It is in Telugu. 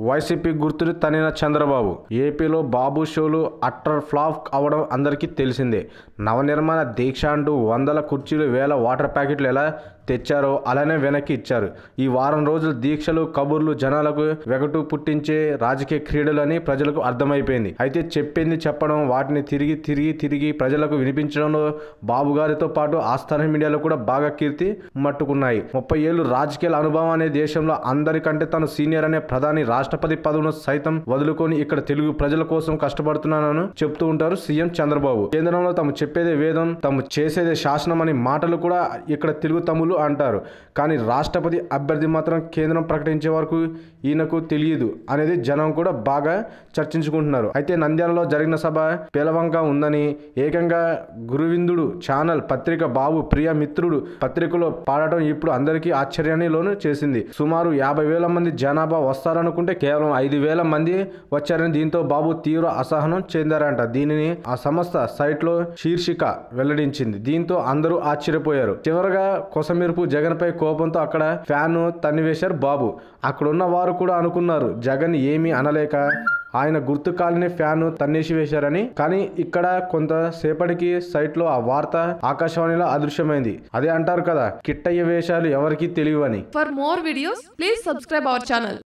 వైసీపీ గుర్తుని తనిన చంద్రబాబు. ఏపీలో బాబు షోలు అట్టర్ ఫ్లాప్ అవడం అందరికీ తెలిసిందే. నవనిర్మాణ దీక్ష అంటూ వందల కుర్చీలు, వేల వాటర్ ప్యాకెట్లు ఎలా తెచ్చారో అలానే వెనక్కి ఇచ్చారు. ఈ వారం రోజుల దీక్షలు, కబుర్లు జనాలకు వెగటు పుట్టించే రాజకీయ క్రీడలు అని ప్రజలకు అర్థమైపోయింది. అయితే చెప్పింది చెప్పడం, వాటిని తిరిగి ప్రజలకు వినిపించడంలో బాబు గారితో పాటు ఆస్థాన మీడియాలో కూడా బాగా కీర్తి మట్టుకున్నాయి. 30 ఏళ్లు రాజకీయాల అనుభవం అనే దేశంలో అందరికంటే తను సీనియర్ అనే ప్రధాని రాష్ట్రపతి పదవిను సైతం వదులుకొని ఇక్కడ తెలుగు ప్రజల కోసం కష్టపడుతున్నానని చెప్తూ ఉంటారు సీఎం చంద్రబాబు. కేంద్రంలో తాము చెప్పేదే వేదం, తాము చేసేదే శాసనం అనే మాటలు కూడా ఇక్కడ తెలుగు తమ్ములు అంటారు. కానీ రాష్ట్రపతి అభ్యర్థి మాత్రం కేంద్రం ప్రకటించే వరకు ఈయనకు తెలియదు అనేది జనం కూడా బాగా చర్చించుకుంటున్నారు. అయితే నంద్యాలలో జరిగిన సభ పేలవంగా ఉందని ఏకంగా గురువిందుడు ఛానల్ పత్రిక బాబు ప్రియ మిత్రుడు పత్రికలో పాడటం ఇప్పుడు అందరికీ ఆశ్చర్యాన్ని లోను చేసింది. సుమారు 50,000 మంది జనాభా వస్తారనుకుంటే కేవలం 5,000 మంది వచ్చారని, దీంతో బాబు తీవ్ర అసహనం చెందారంట. దీనిని ఆ సంస్థ సైట్ లో శీర్షిక వెల్లడించింది. దీంతో అందరూ ఆశ్చర్యపోయారు. చివరగా కొసమెరుపు జగన్ పై కోపంతో అక్కడ ఫ్యాన్ తన్నివేశారు బాబు. అక్కడున్న వారు కూడా అనుకున్నారు జగన్ ఏమీ అనలేక ఆయన గుర్తు కాలిని ఫ్యాన్ తన్నేసి వేశారని. కానీ ఇక్కడ కొంతసేపటికి సైట్ లో ఆ వార్త ఆకాశవాణిలో అదృశ్యమైంది. అదే అంటారు కదా, కిట్టయ్య వేషాలు ఎవరికీ తెలియవని. For more videos, please subscribe our channel.